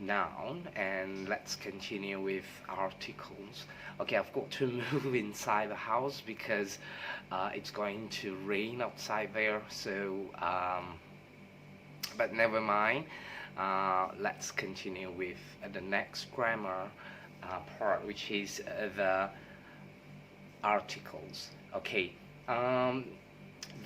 noun, and let's continue with articles. Okay, I've got to move inside the house because it's going to rain outside there, so but never mind. Let's continue with the next grammar part, which is the articles. Okay,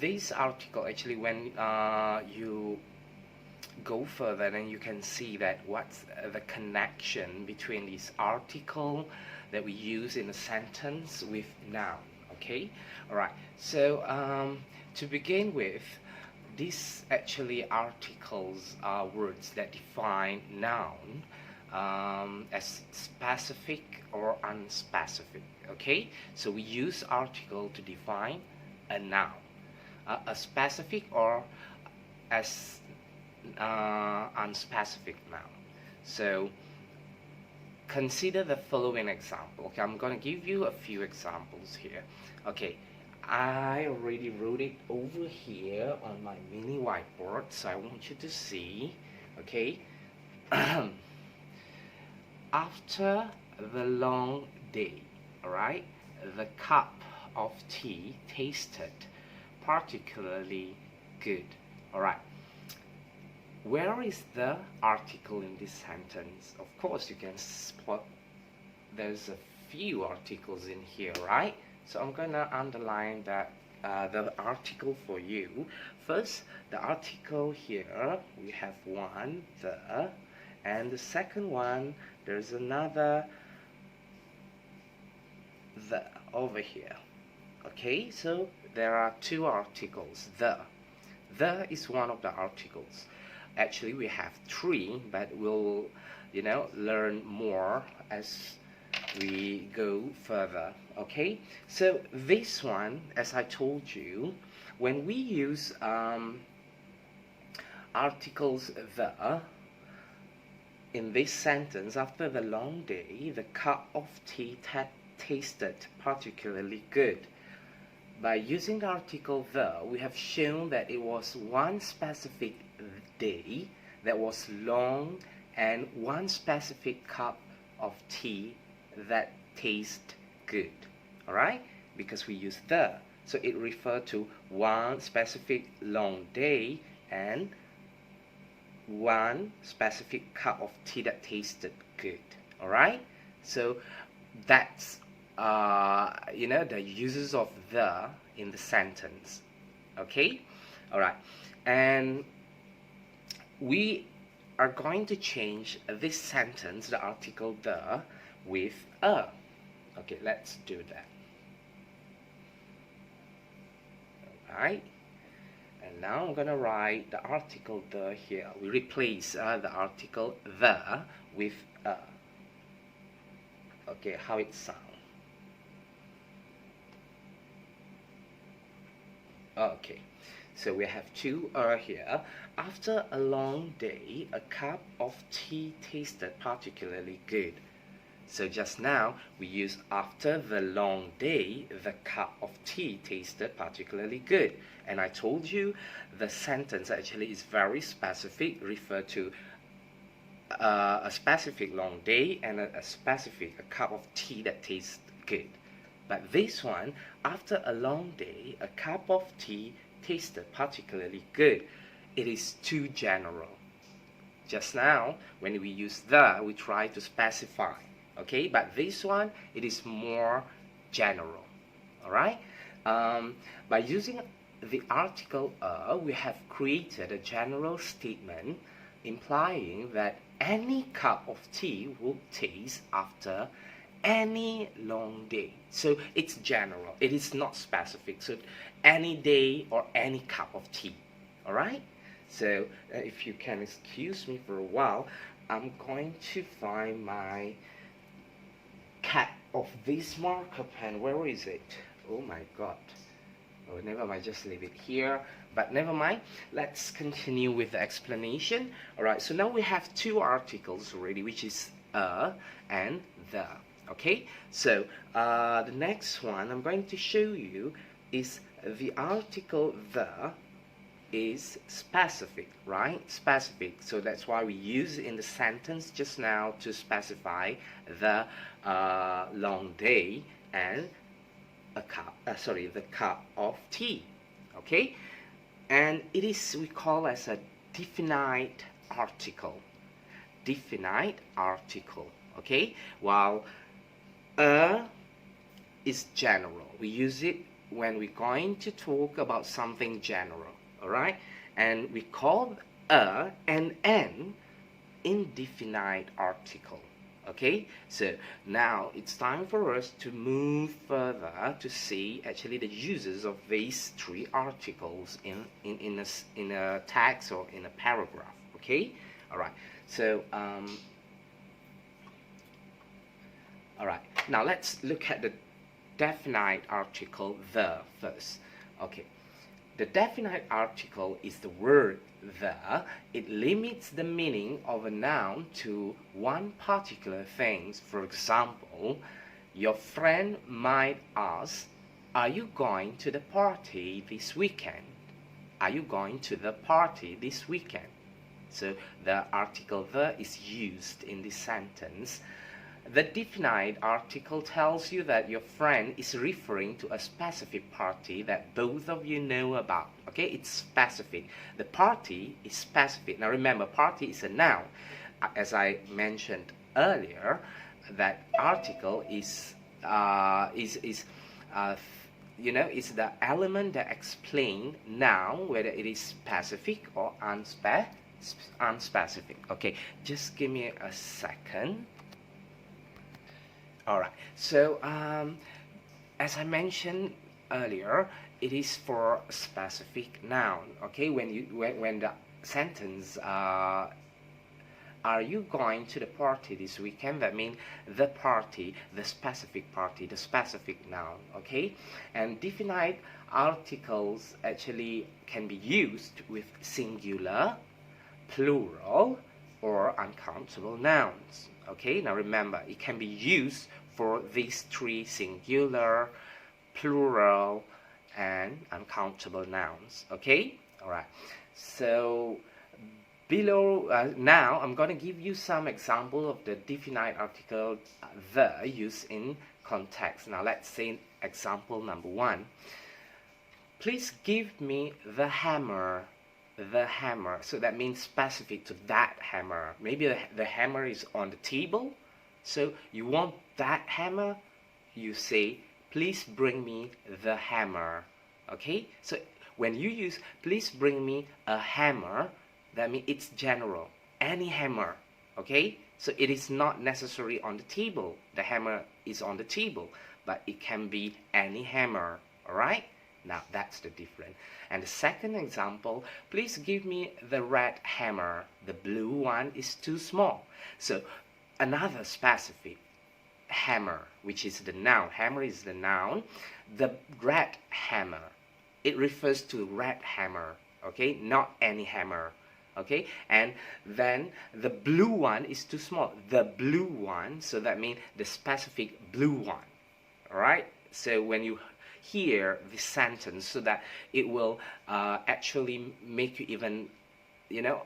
this article actually, when you go further, then you can see that what's the connection between this article that we use in a sentence with noun. Okay, all right. So to begin with, these actually articles are words that define noun as specific or unspecific. Okay, so we use article to define a noun, a specific or as unspecific noun. So consider the following example. Okay, I'm going to give you a few examples here. Okay, I already wrote it over here on my mini whiteboard, so I want you to see. Okay, after the long day, all right, the cup of tea tasted particularly good. All right, where is the article in this sentence? Of course, you can spot there's a few articles in here, right? So I'm gonna underline that the article for you. First, the article here, we have one, the, and the second one, there's another, the, over here. Okay, so there are two articles. The is one of the articles. Actually, we have three, but we'll, learn more as we go further. Okay, so this one, as I told you, when we use articles the in this sentence, after the long day, the cup of tea tasted particularly good. By using the article the, we have shown that it was one specific day that was long and one specific cup of tea that tastes good. Alright? Because we use the. So it referred to one specific long day and one specific cup of tea that tasted good. Alright? So that's the uses of the in the sentence. Okay, all right, and we are going to change this sentence, the article the, with a. Okay, let's do that. All right, and now I'm gonna write the article the here. We replace the article the with a. Okay, how it sounds. Okay, so we have two here. After a long day, a cup of tea tasted particularly good. So just now, we use after the long day, the cup of tea tasted particularly good. And I told you the sentence actually is very specific, refer to a specific long day and a cup of tea that tastes good. But this one, after a long day, a cup of tea tasted particularly good. It is too general. Just now, when we use the, we try to specify. Okay, but this one, it is more general. Alright? By using the article a, we have created a general statement implying that any cup of tea will taste after any long day. So it's general, it is not specific. So any day or any cup of tea. All right, so if you can excuse me for a while, I'm going to find my cap of this marker pen. Where is it? Oh my god. Oh, never mind, just leave it here. But never mind, let's continue with the explanation. Alright, so now we have two articles already, which is a and the. Okay, so the next one I'm going to show you is the article the is specific, right? Specific. So that's why we use it in the sentence just now to specify the long day and the cup of tea. Okay, and it is we call as a definite article. Definite article. Okay, while is general. We use it when we're going to talk about something general. All right, and we call and an indefinite article. Okay, so now it's time for us to move further to see actually the uses of these three articles in a text or in a paragraph. Okay, all right. So all right. Now let's look at the definite article the first. Okay. The definite article is the word the. It limits the meaning of a noun to one particular thing. For example, your friend might ask, "Are you going to the party this weekend?" Are you going to the party this weekend? So the article the is used in this sentence. The definite article tells you that your friend is referring to a specific party that both of you know about. Okay, it's specific. The party is specific. Now remember, party is a noun. As I mentioned earlier, that article is is the element that explains noun whether it is specific or unspecific. Okay, just give me a second. All right. So as I mentioned earlier, it is for a specific noun. Okay, when the sentence are you going to the party this weekend? That means the party, the specific noun. Okay, and definite articles actually can be used with singular, plural, or uncountable nouns. Okay, now remember, it can be used for these three: singular, plural, and uncountable nouns. Okay, all right. So below now, I'm going to give you some example of the definite article the used in context. Now let's say example number 1. Please give me the hammer. The hammer. So that means specific to that hammer. Maybe the hammer is on the table. So you want that hammer? You say, please bring me the hammer. Okay? So when you use please bring me a hammer, that means it's general. Any hammer. Okay? So it is not necessarily on the table. The hammer is on the table. But it can be any hammer. Alright? Now that's the difference. And the second example, please give me the red hammer. The blue one is too small. So another specific hammer, which is the noun. Hammer is the noun. The red hammer. It refers to red hammer. Okay, not any hammer. Okay, and then the blue one is too small. The blue one, so that means the specific blue one. Alright, so when you hear this sentence, so that it will actually make you even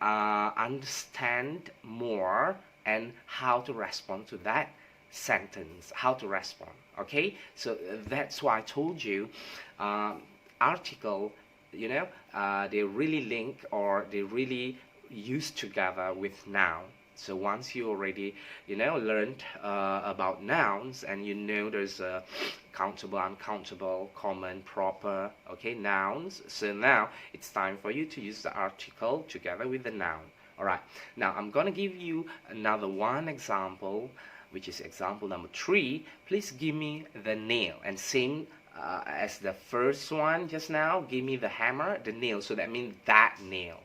understand more and how to respond to that sentence, how to respond. Okay, so that's why I told you article, they really link or they really use together with noun. So once you already learned about nouns, and there's a countable, uncountable, common, proper, okay, nouns. So now it's time for you to use the article together with the noun. Alright, now I'm gonna give you another one example, which is example number 3. Please give me the nail. And same as the first one just now, give me the hammer, the nail. So that means that nail,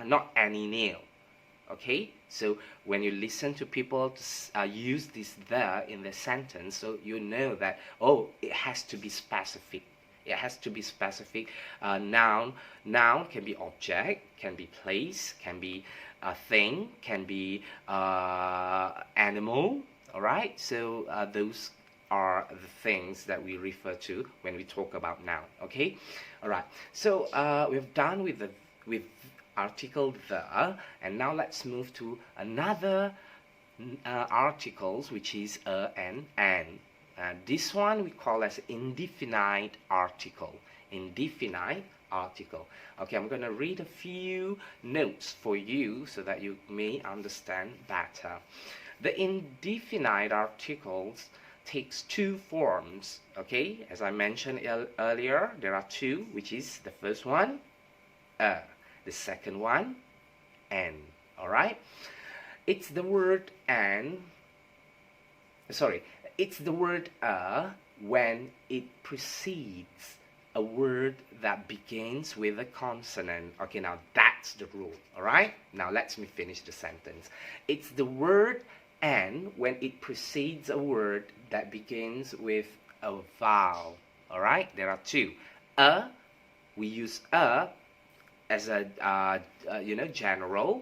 not any nail. Okay, so when you listen to people use this the in the sentence, so you know that, oh, it has to be specific. It has to be specific. Noun can be object, can be place, can be a thing, can be animal. All right, so those are the things that we refer to when we talk about noun. Okay, all right. So we've done with the with article the. And now let's move to another articles, which is a and an. This one we call as indefinite article. Indefinite article. Okay, I'm going to read a few notes for you so that you may understand better. The indefinite articles takes two forms. Okay, as I mentioned earlier, there are two, which is the first one, the second one, an. All right. It's the word an. Sorry, it's the word when it precedes a word that begins with a consonant. Okay, now that's the rule. All right. Now let me finish the sentence. It's the word and when it precedes a word that begins with a vowel. All right. There are two. We use as a general.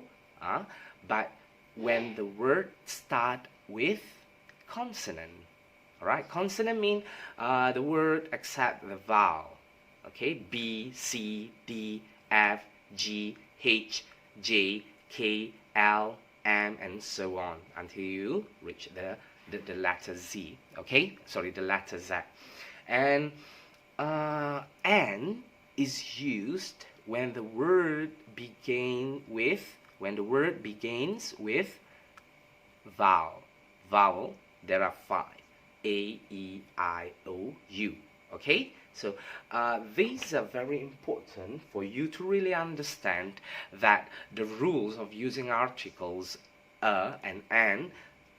But when the word start with consonant. All right. Consonant mean the word except the vowel. Okay, B, C, D, F, G, H, J, K, L, M, and so on until you reach the letter Z. Okay, sorry, the letter Z. And N is used when the word begins with vowel. Vowel. There are 5. A, E, I, O, U. Okay, so these are very important for you to really understand that the rules of using articles and an,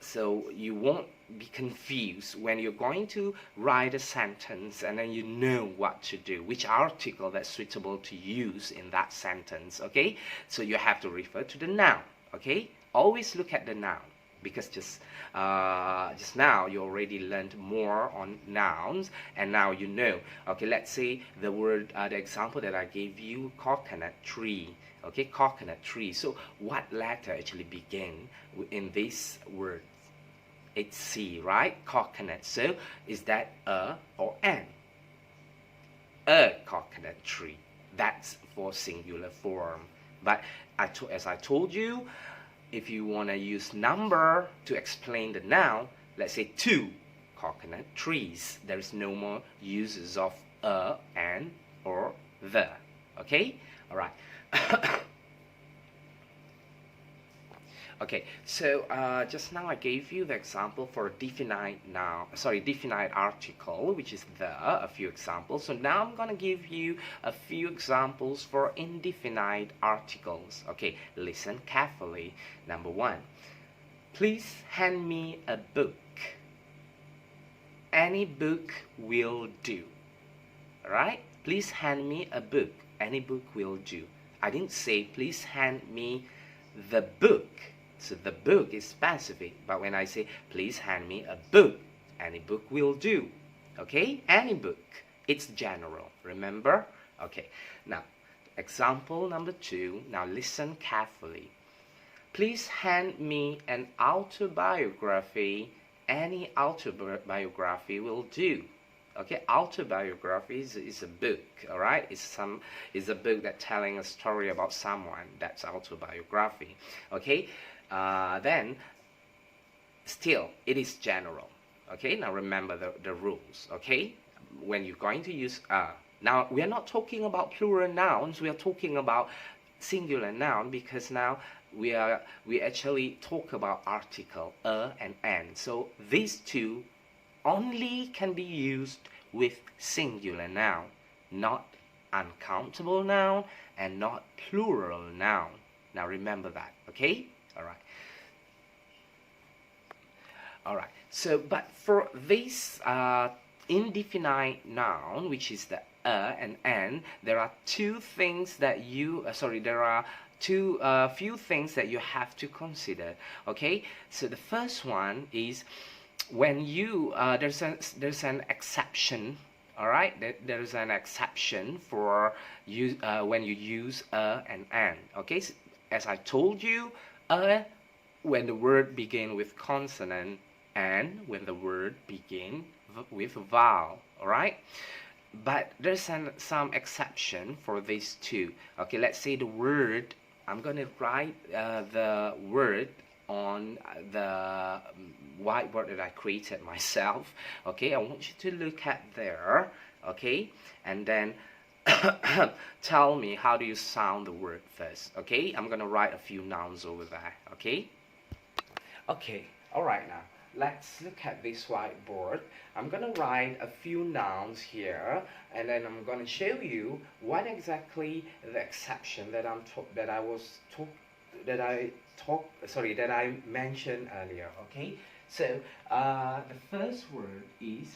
so you won't be confused when you're going to write a sentence and then you know what to do, which article that's suitable to use in that sentence. Okay, so you have to refer to the noun. Okay, always look at the noun, because just now you already learned more on nouns, and now you know. Okay, let's say the word, the example that I gave you, coconut tree. Okay, coconut tree. So what letter actually begin in this word? It's C, right? Coconut. So is that a or an? A coconut tree. That's for singular form. But as I told you, if you want to use number to explain the noun, let's say 2 coconut trees. There is no more uses of a, an, or the. Okay? All right. Okay, so just now I gave you the example for definite article, which is the, a few examples. So now I'm going to give you a few examples for indefinite articles. Okay, listen carefully. Number 1, please hand me a book. Any book will do. Alright? Please hand me a book. Any book will do. I didn't say please hand me the book. So the book is specific, but when I say please hand me a book, any book will do. Okay, any book, it's general, remember? Okay, now example number 2. Now listen carefully. Please hand me an autobiography. Any autobiography will do. Okay, autobiography is a book. All right, it's a book that telling a story about someone. That's autobiography. Okay. Then still it is general. Okay, now remember the rules. Okay, when you're going to use now we are not talking about plural nouns, we are talking about singular noun, because now we actually talk about article and an. So these two only can be used with singular noun, not uncountable noun and not plural noun. Now remember that. Okay. All right. So, but for this indefinite noun, which is the and an, there are two things that there are few things that you have to consider. Okay. So the first one is when you there's an exception. All right. There's an exception for you when you use and an. Okay. So, as I told you, when the word begin with consonant, and when the word begin with vowel. All right. but there's some exception for these two. Okay, let's say the word, I'm gonna write the word on the whiteboard that I created myself. Okay, I want you to look at there. Okay, and then tell me how do you sound the word first. Okay, I'm gonna write a few nouns over there. Okay. Okay, all right, now let's look at this whiteboard. I'm gonna write a few nouns here, and then I'm gonna show you what exactly the exception that that I mentioned earlier. Okay, so the first word is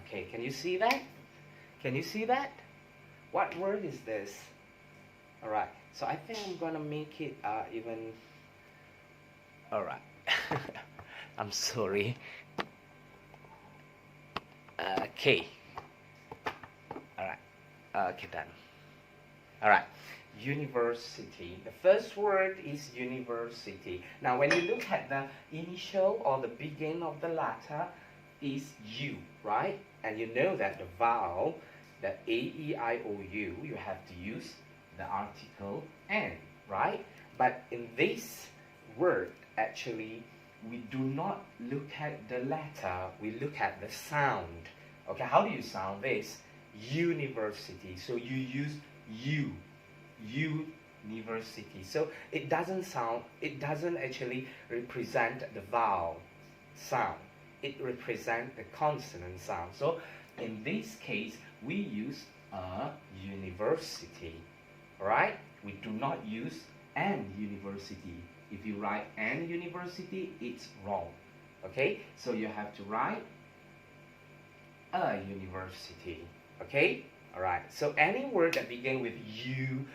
okay. Can you see that? Can you see that? What word is this? Alright, so I think I'm gonna make it even. Alright, I'm sorry. Okay. Alright, okay, done. Alright, university. The first word is university. Now, when you look at the initial or the beginning of the letter, is U, right? And you know that the vowel, the A-E-I-O-U, you have to use the article N, right? But in this word, actually, we do not look at the letter, we look at the sound. Okay, how do you sound this? University. So you use U, university. So it doesn't actually represent the vowel sound. It represents the consonant sound. So in this case, we use a university. Alright? We do not use an university. If you write an university, it's wrong. Okay? So you have to write a university. Okay? Alright. So any word that begins with U,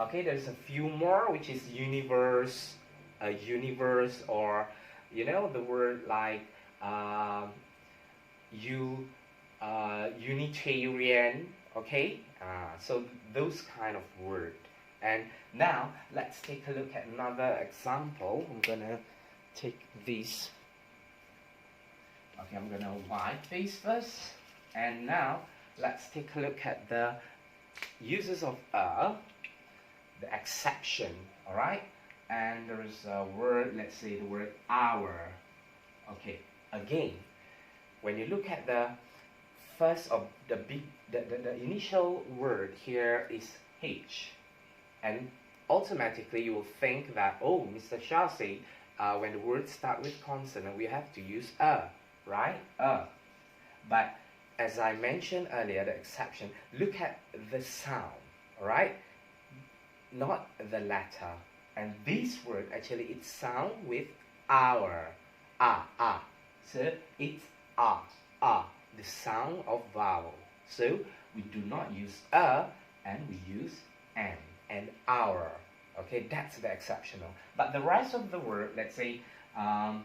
okay, there's a few more, which is universe, a universe, or you know, the word like Unitarian, okay? So those kind of word. And now let's take a look at another example. I'm gonna take this. Okay, I'm gonna wipe this first. And now let's take a look at the uses of the exception, all right? And there is a word, let's say the word hour. Okay, again, when you look at the first of the initial word here is H, and automatically you will think that, oh, Mr. Shah said when the words start with consonant we have to use a, right? But as I mentioned earlier, the exception, look at the sound, all right? Not the letter. And this word actually it sound with hour, so it's the sound of vowel. So we do not use a, and we use an and hour. Okay, that's the exceptional. But the rest of the word, let's say hand,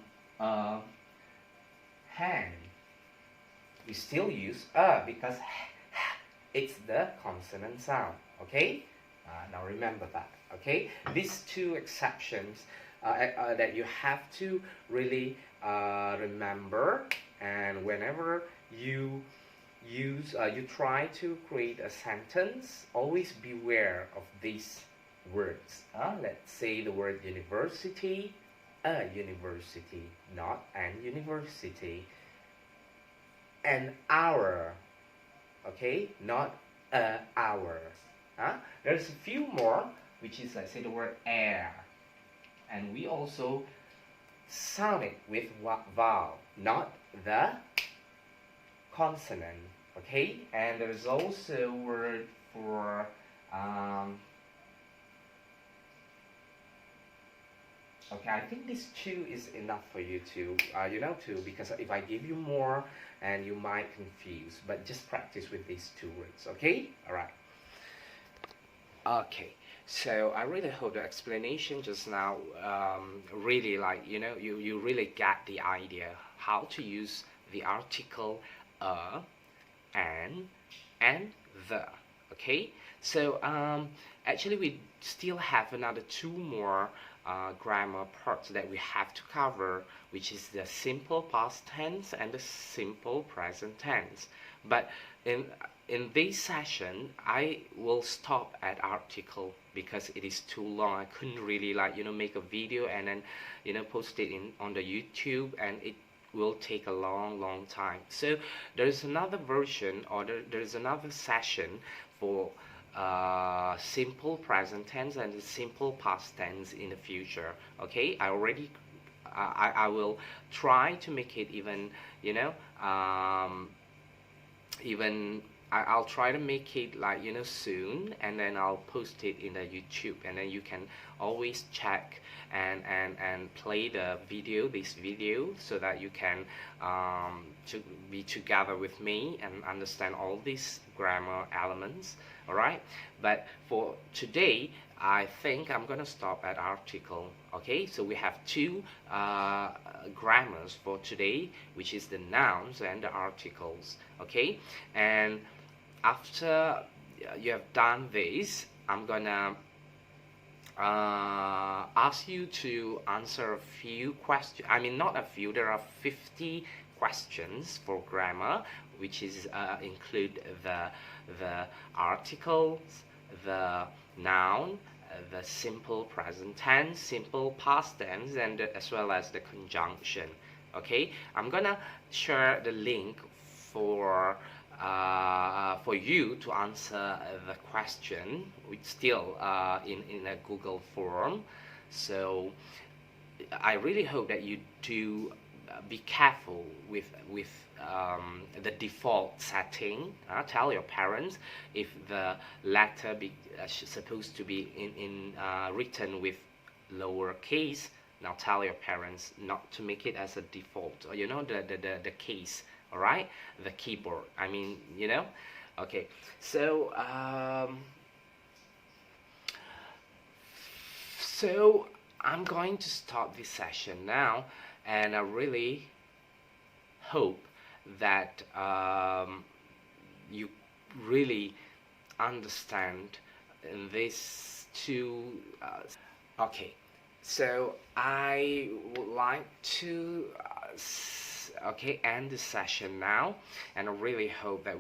we still use a because it's the consonant sound. Okay, now remember that. Okay, these two exceptions that you have to really remember, and whenever you try to create a sentence, always beware of these words. Let's say the word university, a university, not an university. An hour, okay, not a hour. There's a few more, which is, let's say, the word air, and we also sound it with vowel, not the consonant. Okay, and there's also a word for okay, I think this two is enough for you to because if I give you more and you might confuse, but just practice with these two words. Okay, all right. Okay, so I really hope the explanation just now really, like, you really get the idea how to use the article a, an, and the. Okay, so actually we still have another two more grammar parts that we have to cover, which is the simple past tense and the simple present tense. But in this session, I will stop at article because it is too long. I couldn't really make a video and then post it in on the YouTube, and it will take a long time. So there is another version, or there is another session for simple present tense and simple past tense in the future. Okay, I will try to make it even even I'll try to make it soon, and then I'll post it in the YouTube, and then you can always check and play this video, so that you can to be together with me and understand all these grammar elements. All right, but for today I think I'm gonna stop at article. Okay, so we have two grammars for today, which is the nouns and the articles. Okay, and after you have done this, I'm gonna ask you to answer a few questions. I mean, not a few, there are 50 questions for grammar, which is include the articles, the noun, the simple present tense, simple past tense, and as well as the conjunction. Okay, I'm gonna share the link for you to answer the question, which still in a Google form. So I really hope that you do be careful with the default setting. Tell your parents if the letter be supposed to be written with lowercase. Now tell your parents not to make it as a default, or the case. All right, the keyboard, I mean, okay. So so I'm going to start this session now, and I really hope that you really understand in this two okay, so I would like to end the session now, and I really hope that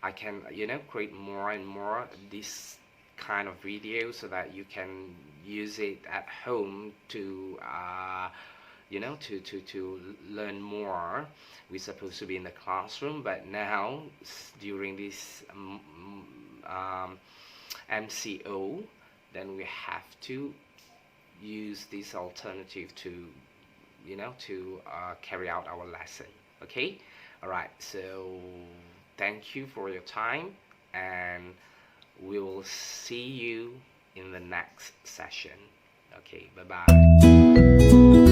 I can create more and more this kind of video, so that you can use it at home to to learn more. We're supposed to be in the classroom, but now during this MCO, then we have to use this alternative to carry out our lesson. Okay, all right, so thank you for your time, and we will see you in the next session. Okay, bye bye.